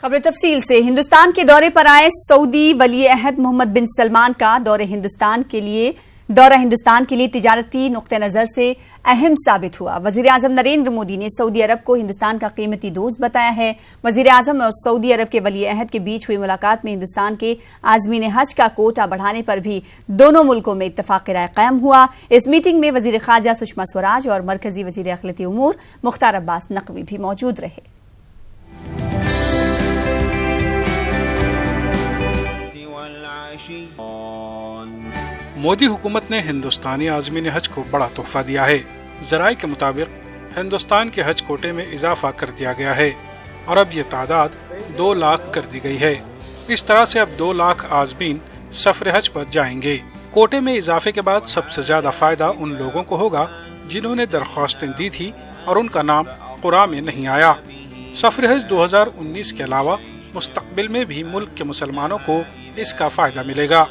खबर तफसील से। हिंदुस्तान के दौरे पर आए सऊदी वली अहद मोहम्मद बिन सलमान का दौरा हिंदुस्तान के लिए तिजारती नुक्ते नजर से अहम साबित हुआ। वजीर आजम नरेंद्र मोदी ने सऊदी अरब को हिंदुस्तान का कीमती दोस्त बताया है। वजीर आजम और सऊदी अरब के वली अहद के बीच हुई मुलाकात में हिंदुस्तान के आजमीन हज का कोटा बढ़ाने पर भी दोनों मुल्कों में इत्तफाक राय कायम हुआ। इस मीटिंग में वजीर खारजा सुषमा स्वराज और मरकजी वजीर अखिलती उमूर मुख्तार अब्बास नकवी भी मौजूद रहे। मोदी हुकूमत ने हिंदुस्तानी आज़मीन हज को बड़ा तोहफा दिया है। ज़राए के मुताबिक हिंदुस्तान के हज कोटे में इजाफा कर दिया गया है और अब ये तादाद 2 लाख कर दी गई है। इस तरह से अब 2 लाख आज़मीन सफर हज पर जाएंगे। कोटे में इजाफे के बाद सबसे ज्यादा फायदा उन लोगों को होगा जिन्होंने दरख्वास्तें दी थी और उनका नाम कुरान में नहीं आया। सफर हज 2019 के अलावा मुस्तकबिल में भी मुल्क के मुसलमानों को इसका फायदा मिलेगा।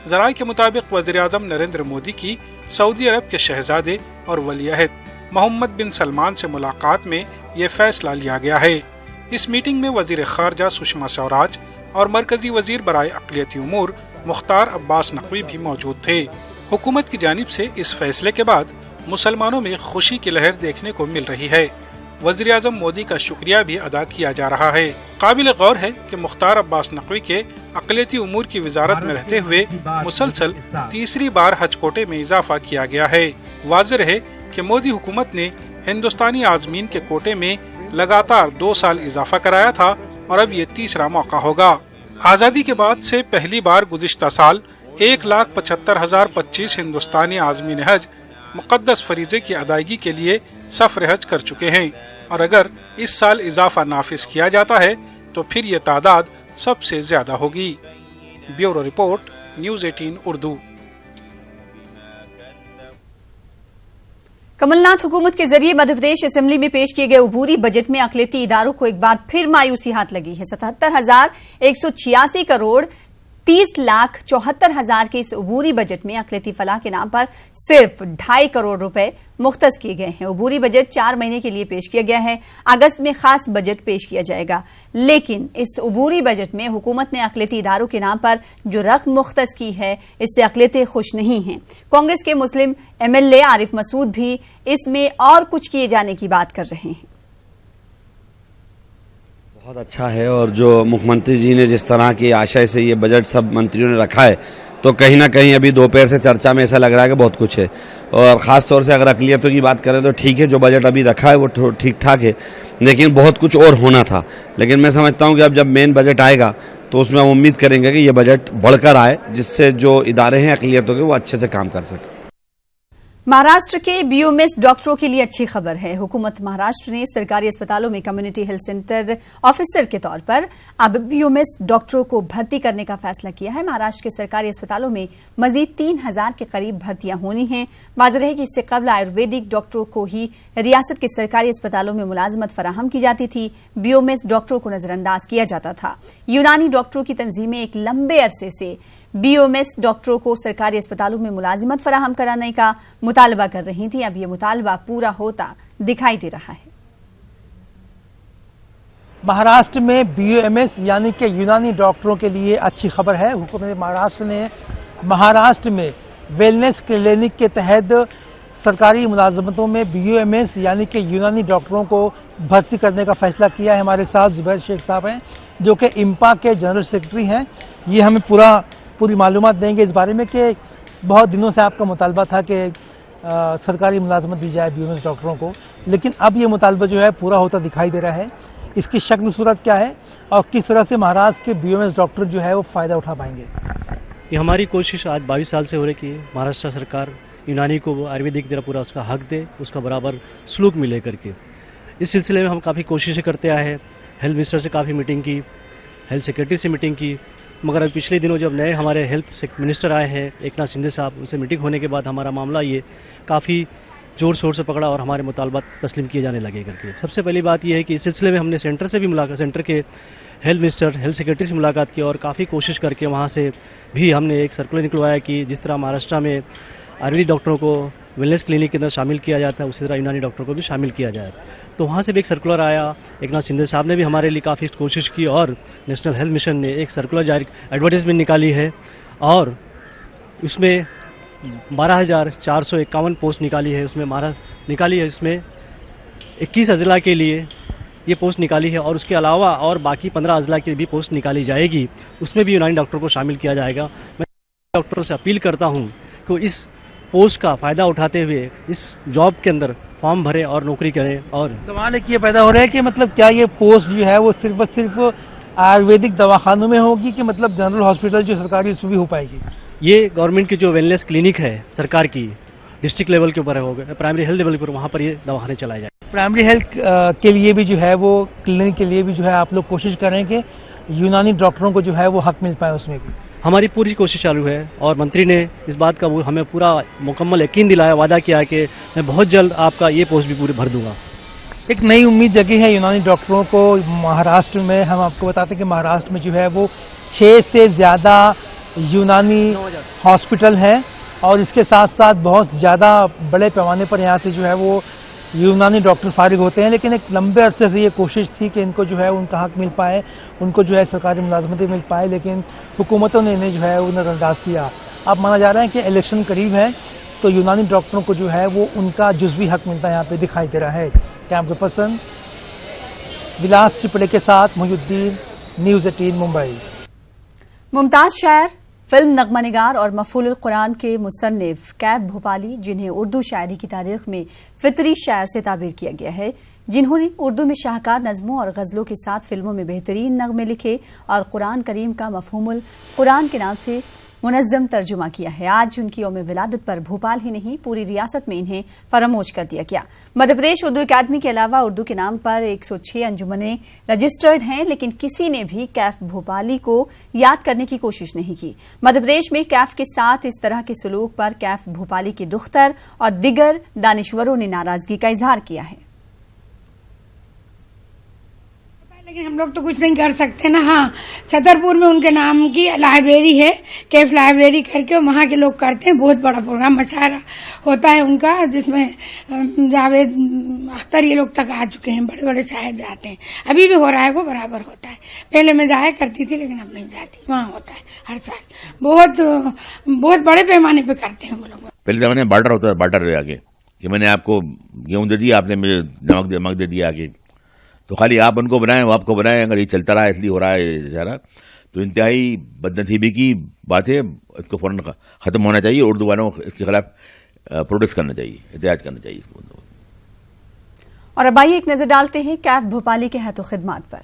ज़राए के मुताबिक वज़ीर आज़म नरेंद्र मोदी की सऊदी अरब के शहजादे और वली अहद मोहम्मद बिन सलमान से मुलाकात में ये फैसला लिया गया है। इस मीटिंग में वज़ीर खारजा सुषमा स्वराज और मरकजी वज़ीर बराए अक़लियती उमूर मुख्तार अब्बास नकवी भी मौजूद थे। हुकूमत की जानिब से इस फैसले के बाद मुसलमानों में खुशी की लहर देखने को मिल रही है। वज़ीर आज़म मोदी का शुक्रिया भी अदा किया जा रहा है। काबिल गौर है कि मुख्तार अब्बास नकवी के अक़लियती उमूर की वजारत में रहते हुए मुसलसल तीसरी बार हज कोटे में इजाफा किया गया है। वाज़ेह है कि मोदी हुकूमत ने हिंदुस्तानी आज़मीन के कोटे में लगातार 2 साल इजाफा कराया था और अब ये तीसरा मौका होगा। आज़ादी के बाद से पहली बार गुज़िश्ता साल 1,75,025 हिंदुस्तानी आज़मीन हज मुक़द्दस फरीज़े की अदायगी के लिए सफर हज कर चुके हैं और अगर इस साल इजाफा नाफिज किया जाता है तो फिर ये तादाद सबसे ज्यादा होगी। Bureau report, news 18 Urdu. Kamal Nath हुकूमत के जरिए मध्य प्रदेश असेंबली में पेश किए गए अबूरी बजट में अक़लियती इदारों को एक बार फिर मायूसी हाथ लगी है। 77,186 करोड़ 30,74,000 के इस अबूरी बजट में अक़लियती फलाह के नाम पर सिर्फ 2.5 करोड़ रुपए मुख्तस किए गए हैं। अबूरी बजट 4 महीने के लिए पेश किया गया है। अगस्त में खास बजट पेश किया जाएगा, लेकिन इस अबूरी बजट में हुकूमत ने अक़लियती इदारों के नाम पर जो रकम मुख्तस की है, इससे अक़लियतें खुश नहीं हैं। कांग्रेस के मुस्लिम MLA आरिफ मसूद भी इसमें और कुछ किए जाने की बात कर रहे हैं। बहुत अच्छा है और जो मुख्यमंत्री जी ने जिस तरह की आशय से ये बजट सब मंत्रियों ने रखा है, तो कहीं ना कहीं अभी दोपहर से चर्चा में ऐसा लग रहा है कि बहुत कुछ है। और ख़ास तौर से अगर अक़लियतों की बात करें तो ठीक है, जो बजट अभी रखा है वो ठीक ठाक है, लेकिन बहुत कुछ और होना था। लेकिन मैं समझता हूँ कि अब जब मेन बजट आएगा तो उसमें हम उम्मीद करेंगे कि ये बजट बढ़कर आए, जिससे जो इदारे हैं अक़लियतों के वो अच्छे से काम कर सकें। महाराष्ट्र के BOMS डॉक्टरों के लिए अच्छी खबर है। हुकूमत महाराष्ट्र ने सरकारी अस्पतालों में कम्युनिटी हेल्थ सेंटर ऑफिसर के तौर पर अब BOMS डॉक्टरों को भर्ती करने का फैसला किया है। महाराष्ट्र के सरकारी अस्पतालों में मजीद 3,000 के करीब भर्तियां होनी हैं। वाज़ेह है कि इससे कबल आयुर्वेदिक डॉक्टरों को ही रियासत के सरकारी अस्पतालों में मुलाजमत फराहम की जाती थी। BOMS डॉक्टरों को नजरअंदाज किया जाता था। यूनानी डॉक्टरों की तंजीमें एक लंबे अरसे से BOMS डॉक्टरों को सरकारी अस्पतालों में मुलाजिमत फराहम कराने का मुतालबा कर रही थी। अब ये मुतालबा पूरा होता दिखाई दे रहा है। महाराष्ट्र में BOMS यानी कि यूनानी डॉक्टरों के लिए अच्छी खबर है। हुकूमत महाराष्ट्र ने महाराष्ट्र में वेलनेस क्लिनिक के तहत सरकारी मुलाजमतों में BOMS यानी कि यूनानी डॉक्टरों को भर्ती करने का फैसला किया है। हमारे साथ जुबैर शेख साहब हैं जो कि IMPA के जनरल सेक्रेटरी हैं। ये हमें पूरी मालूमात देंगे इस बारे में कि बहुत दिनों से आपका मुतालबा था कि सरकारी मुलाजमत दी जाए BOMS डॉक्टरों को, लेकिन अब ये मुतालबा जो है पूरा होता दिखाई दे रहा है। इसकी शक्ल सूरत क्या है और किस तरह से महाराष्ट्र के BOMS डॉक्टर जो है वो फायदा उठा पाएंगे? ये हमारी कोशिश आज 22 साल से हो रही है। महाराष्ट्र सरकार यूनानी को आयुर्वेदिक की तरह पूरा उसका हक दे, उसका बराबर सलूक मिले करके। इस सिलसिले में हम काफ़ी कोशिशें करते आए हैं। हेल्थ मिनिस्टर से काफ़ी मीटिंग की, हेल्थ सेक्रेटरी से मीटिंग की, मगर अब पिछले दिनों जब नए हमारे हेल्थ मिनिस्टर आए हैं एकनाथ शिंदे साहब, उनसे मीटिंग होने के बाद हमारा मामला ये काफ़ी जोर शोर से पकड़ा और हमारे मुतालबात तस्लीम किए जाने लगे करके। सबसे पहली बात यह है कि इस सिलसिले में हमने सेंटर से भी मुलाकात, सेंटर के हेल्थ मिनिस्टर, हेल्थ सेक्रेटरी से मुलाकात की और काफ़ी कोशिश करके वहाँ से भी हमने एक सर्कुलर निकलवाया कि जिस तरह महाराष्ट्र में आयुर्वेदिक डॉक्टरों को वेलनेस क्लिनिक के अंदर शामिल किया जाता है, उसी तरह यूनानी डॉक्टर को भी शामिल किया जाए। तो वहाँ से भी एक सर्कुलर आया, एक नाथ शिंदे साहब ने भी हमारे लिए काफ़ी कोशिश की और नेशनल हेल्थ मिशन ने एक सर्कुलर जारी एडवर्टाइजमेंट निकाली है और उसमें 12,451 पोस्ट निकाली है। इसमें इसमें 21 अजला के लिए ये पोस्ट निकाली है और उसके अलावा और बाकी 15 अजला की भी पोस्ट निकाली जाएगी, उसमें भी यूनानी डॉक्टर को शामिल किया जाएगा। मैं डॉक्टरों से अपील करता हूँ कि इस पोस्ट का फ़ायदा उठाते हुए इस जॉब के अंदर फॉर्म भरें और नौकरी करें। और सवाल एक ये पैदा हो रहा है कि मतलब क्या ये पोस्ट जो है वो सिर्फ और सिर्फ आयुर्वेदिक दवाखानों में होगी कि मतलब जनरल हॉस्पिटल जो सरकारी उसमें भी हो पाएगी? ये गवर्नमेंट की जो वेलनेस क्लिनिक है सरकार की, डिस्ट्रिक्ट लेवल के ऊपर होगा, प्राइमरी हेल्थ लेवल पर, वहाँ पर ये दवाखाने चलाए जाए। प्राइमरी हेल्थ के लिए भी जो है वो क्लिनिक के लिए भी जो है आप लोग कोशिश करें कि यूनानी डॉक्टरों को जो है वो हक मिल पाए उसमें भी? हमारी पूरी कोशिश चालू है और मंत्री ने इस बात का वो हमें पूरा मुकम्मल यकीन दिलाया, वादा किया कि मैं बहुत जल्द आपका ये पोस्ट भी पूरी भर दूंगा। एक नई उम्मीद जगी है यूनानी डॉक्टरों को महाराष्ट्र में। हम आपको बताते हैं कि महाराष्ट्र में जो है वो 6 से ज़्यादा यूनानी हॉस्पिटल हैं और इसके साथ साथ बहुत ज़्यादा बड़े पैमाने पर यहाँ से जो है वो यूनानी डॉक्टर फारिग होते हैं। लेकिन एक लंबे अरसे से ये कोशिश थी कि इनको जो है उनका हक मिल पाए, उनको जो है सरकारी मुलाजमतें मिल पाए, लेकिन हुकूमतों ने इन्हें जो है उन्हें नजरअंदाज किया। अब माना जा रहा है कि इलेक्शन करीब है तो यूनानी डॉक्टरों को जो है वो उनका जुज़वी हक मिलता यहाँ पे दिखाई दे रहा है। कैमरा पर्सन विलास चिपड़े के साथ मोहिउद्दीन, न्यूज़ 18 मुंबई। मुमताज शायर, फिल्म नगमानिगार और मफूलुल कुरान के मुसन्निफ कैफ भोपाली, जिन्हें उर्दू शायरी की तारीख में फितरी शायर से ताबीर किया गया है, जिन्होंने उर्दू में शाहकार नज़मों और गज़लों के साथ फिल्मों में बेहतरीन नगमे लिखे और कुरान करीम का मफहूमुल कुरान के नाम से मुनज़्ज़म तर्जुमा किया है। आज उनकी यौम विलादत पर भोपाल ही नहीं पूरी रियासत में इन्हें फरामोश कर दिया गया। मध्य प्रदेश उर्दू अकादमी के अलावा उर्दू के नाम पर 106 अंजुमनें रजिस्टर्ड हैं, लेकिन किसी ने भी कैफ भोपाली को याद करने की कोशिश नहीं की। मध्य प्रदेश में कैफ के साथ इस तरह के सलूक पर कैफ भोपाली के दुख्तर और दिगर दानिश्वरों ने नाराजगी का इजहार किया है। लेकिन हम लोग तो कुछ नहीं कर सकते ना। हाँ, छतरपुर में उनके नाम की लाइब्रेरी है, कैफ लाइब्रेरी करके, वहाँ के लोग करते हैं। बहुत बड़ा प्रोग्राम मशायरा होता है उनका, जिसमें जावेद अख्तर ये लोग तक आ चुके हैं, बड़े बड़े शायर जाते हैं। अभी भी हो रहा है, वो बराबर होता है। पहले मैं जाया करती थी लेकिन अब नहीं जाती। वहाँ होता है हर साल, बहुत बड़े पैमाने पे करते हैं वो लोग। पहले जमाने में बार्टर होता था, बार्टर आगे कि मैंने आपको गेहूं दे दिया, आपने मुझे नमक दे दिया आगे, तो खाली आप उनको बनाएं, वो आपको बनाएं। अगर ये चलता रहा, इसलिए हो रहा है सारा, तो इंतहाई बदनसीबी की बात है। इसको फौरन खत्म होना चाहिए। उर्दू वालों को इसके खिलाफ प्रोटेस्ट करना चाहिए, एहतियाज करना चाहिए इसको। और अब आइए एक नजर डालते हैं कैफ भोपाली के हाथों खिदमात पर।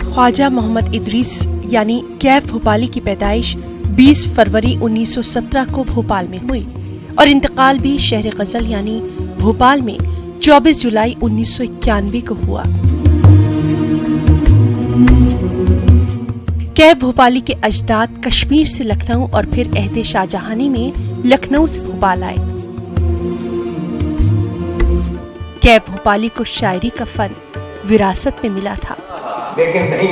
ख्वाजा मोहम्मद इदरीस यानी कैफ भोपाली की पैदाइश 20 फरवरी 1917 को भोपाल में हुई और इंतकाल भी शहर गजल यानी भोपाल में 24 जुलाई 1991 को हुआ। कैफ भोपाली के अजदाद कश्मीर से लखनऊ और फिर अहद शाहजहानी में लखनऊ से भोपाल आए। कैफ भोपाली को शायरी का फन विरासत में मिला था, लेकिन नहीं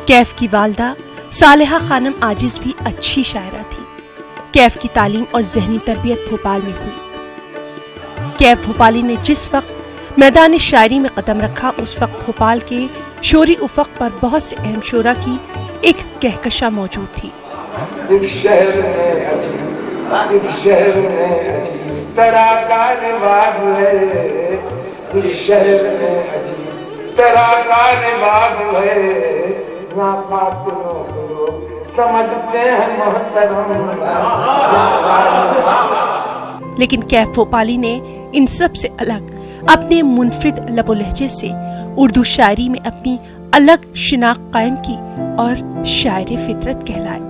कैफ की वालदा सालेहा खानम आजिज भी अच्छी शायरा थी। कैफ की तालीम और जहनी तरबियत भोपाल में हुई। कैफ भोपाली ने जिस वक्त मैदान शायरी में कदम रखा, उस वक्त भोपाल के शोरी उफक पर बहुत से अहम शोरा की एक कहकशा मौजूद थी। लेकिन कैफ भोपाली ने इन सब से अलग अपने मुनफरिद लबो लहजे से उर्दू शायरी में अपनी अलग शिनाख्त कायम की और शायर फितरत कहलाए।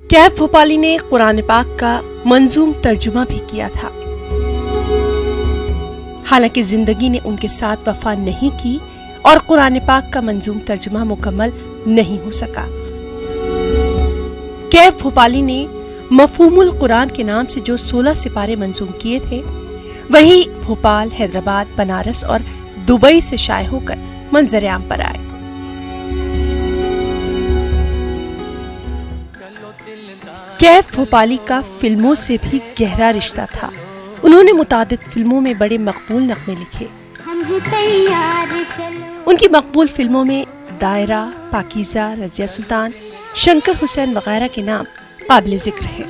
कैफ भोपाली ने कुरान पाक का मंजूम तर्जुमा भी किया था। हालांकि जिंदगी ने उनके साथ वफा नहीं की और कुरान पाक का मंजूम तर्जुमा मुकम्मल नहीं हो सका। कैफ भोपाली ने मफहूमुल कुरान के नाम से जो 16 सिपारे मंजूम किए थे, वही भोपाल, हैदराबाद, बनारस और दुबई से शाये होकर मंजर आम पर आए। कैफ भोपाली का फिल्मों से भी गहरा रिश्ता था। उन्होंने मुतादिद फिल्मों में बड़े मकबूल नगमे लिखे। उनकी मकबूल फिल्मों में दायरा, पाकीज़ा, रज़िया सुल्तान, शंकर हुसैन वगैरह के नाम काबिल जिक्र है।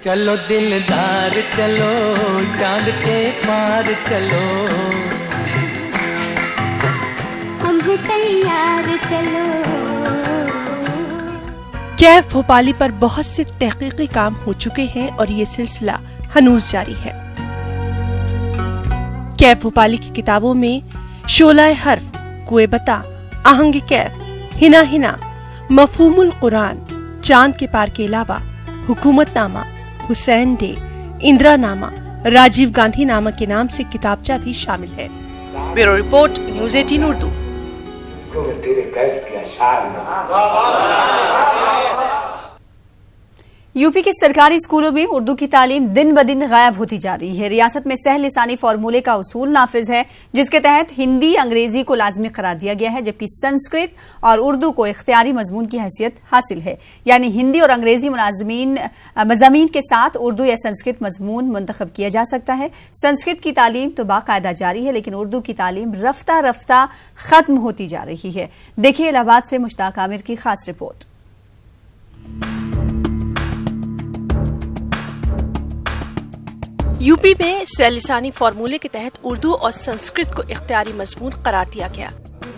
चलो दिलदार चलो, चांद के पार चलो, हम भी तैयार चलो। कैफ भोपाली पर बहुत से तहकीकी काम हो चुके हैं और ये सिलसिला हनूज जारी है। कैफ भोपाली की किताबों में शोलाए हर्फ, कुए बता, आहंग कैफ, हिना हिना, मफहूमुल कुरान, चांद के पार के अलावा हुकूमत नामा, हुसैन डे, इंदिरा नामा, राजीव गांधी नामा के नाम से किताबचा भी शामिल है। Bureau report, news 18 Urdu. UP के सरकारी स्कूलों में उर्दू की तालीम दिन ब दिन गायब होती जा रही है। रियासत में सह लिसानी फार्मूले का उसूल नाफिज है, जिसके तहत हिंदी अंग्रेजी को लाजमी करार दिया गया है, जबकि संस्कृत और उर्दू को इख्तियारी मजमून की हैसियत हासिल है। यानी हिंदी और अंग्रेजी मज़ामीन के साथ उर्दू या संस्कृत मजमून मुंतखब किया जा सकता है। संस्कृत की तालीम तो बाकायदा जारी है, लेकिन उर्दू की तालीम रफ्ता रफ्ता खत्म होती जा रही है। देखिए इलाहाबाद से मुश्ताक आमिर की खास रिपोर्ट। यूपी में सह लिसानी फार्मूले के तहत उर्दू और संस्कृत को इख्तियारी मजमून करार दिया गया,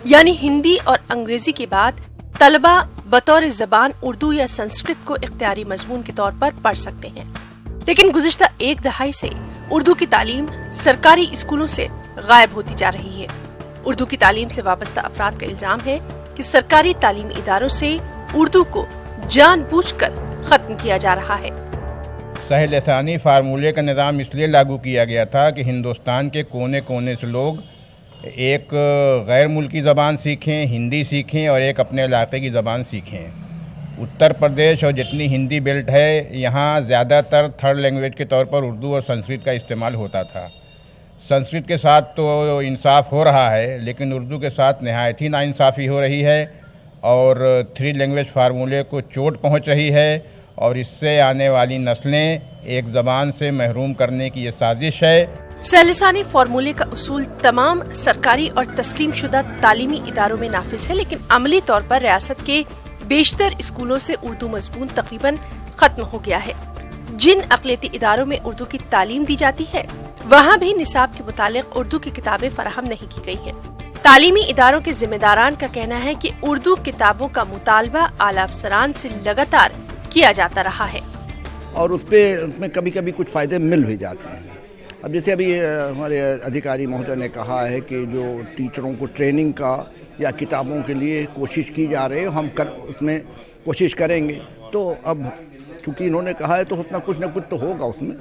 यानी हिंदी और अंग्रेजी के बाद तलबा बतौर ज़बान उर्दू या संस्कृत को इख्तियारी मजमून के तौर पर पढ़ सकते हैं। लेकिन गुज़िश्ता एक दहाई से उर्दू की तालीम सरकारी स्कूलों से गायब होती जा रही है। उर्दू की तालीम से वाबस्ता अफराद का इल्जाम है कि सरकारी तालीमी इदारों से उर्दू को जानबूझकर खत्म किया जा रहा है। सह लिसानी फार्मूले का निज़ाम इसलिए लागू किया गया था कि हिंदुस्तान के कोने कोने से लोग एक गैर मुल्की ज़बान सीखें, हिंदी सीखें और एक अपने इलाके की ज़बान सीखें। उत्तर प्रदेश और जितनी हिंदी बेल्ट है, यहाँ ज़्यादातर थर्ड लैंग्वेज के तौर पर उर्दू और संस्कृत का इस्तेमाल होता था। संस्कृत के साथ तो इंसाफ हो रहा है, लेकिन उर्दू के साथ नहायत ही नाइंसाफ़ी हो रही है और 3 लैंग्वेज फार्मूले को चोट पहुँच रही है और इससे आने वाली नस्लें एक ज़बान से महरूम करने की ये साजिश है। सह लिसानी फार्मूले का उसूल तमाम सरकारी और तस्लीम शुदा तालीमी इदारों में नाफिज है, लेकिन अमली तौर पर रियासत के बेशतर स्कूलों से उर्दू मजमून तकरीबन खत्म हो गया है। जिन अक़लियती इदारों में उर्दू की तालीम दी जाती है, वहाँ भी निसाब के मुतालिक उर्दू की किताबें फराहम नहीं की गई हैं। तालीमी इदारों के जिम्मेदारान का कहना है कि उर्दू किताबों का मुतालबा आला अफसरान से लगातार किया जाता रहा है और उसमें कभी कभी कुछ फ़ायदे मिल भी जाते हैं। अब जैसे अभी हमारे अधिकारी महोदय ने कहा है कि जो टीचरों को ट्रेनिंग का या किताबों के लिए कोशिश की जा रही है, हम उसमें कोशिश करेंगे। तो अब चूँकि इन्होंने कहा है तो उतना कुछ न कुछ तो होगा, उसमें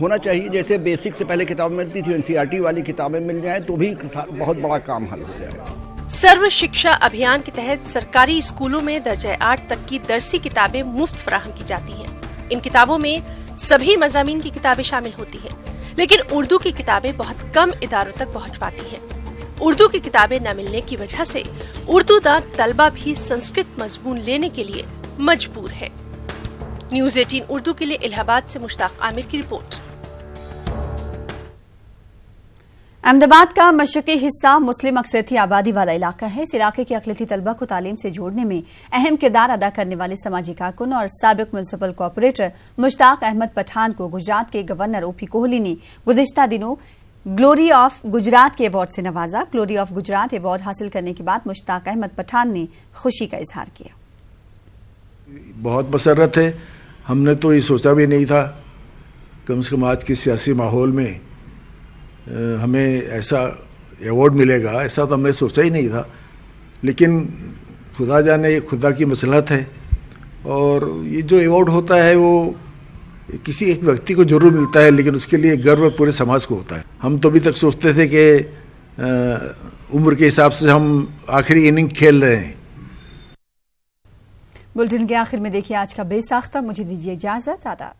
होना चाहिए। जैसे बेसिक से पहले किताबें मिलती थी, NCERT वाली किताबें मिल जाएँ तो भी बहुत बड़ा काम हल हो जाएगा। सर्व शिक्षा अभियान के तहत सरकारी स्कूलों में दर्जा 8 तक की दरसी किताबें मुफ्त फराहम की जाती हैं। इन किताबों में सभी मज़ामीन की किताबें शामिल होती हैं, लेकिन उर्दू की किताबें बहुत कम इदारों तक पहुंच पाती हैं। उर्दू की किताबें न मिलने की वजह से उर्दू दान तलबा भी संस्कृत मजमून लेने के लिए मजबूर है। न्यूज़ 18 उर्दू के लिए इलाहाबाद से मुश्ताक आमिर की रिपोर्ट। अहमदाबाद का मशरकी हिस्सा मुस्लिम अक्सरियती आबादी वाला इलाका है। इस इलाके के अक़लियती तलबा को तालीम से जोड़ने में अहम किरदार अदा करने वाले समाजी कारकुन और साबिक म्युनिसिपल कॉर्पोरेटर मुश्ताक अहमद पठान को गुजरात के गवर्नर OP कोहली ने गुज़िश्ता दिनों ग्लोरी ऑफ गुजरात के अवार्ड से नवाजा। ग्लोरी ऑफ गुजरात अवार्ड हासिल करने के बाद मुश्ताक अहमद पठान ने खुशी का इजहार किया। बहुत मसरत है, हमने तो ये सोचा भी नहीं था कम से कम आज के सियासी माहौल में हमें ऐसा अवार्ड मिलेगा, ऐसा तो हमने सोचा ही नहीं था। लेकिन खुदा जाने, ये खुदा की मसलहत है। और ये जो अवार्ड होता है वो किसी एक व्यक्ति को जरूर मिलता है, लेकिन उसके लिए गर्व पूरे समाज को होता है। हम तो अभी तक सोचते थे कि उम्र के हिसाब से हम आखिरी इनिंग खेल रहे हैं। बुलेटिन के आखिर में देखिए आज का बेसाख्ता। मुझे दीजिए इजाजत। आदाब।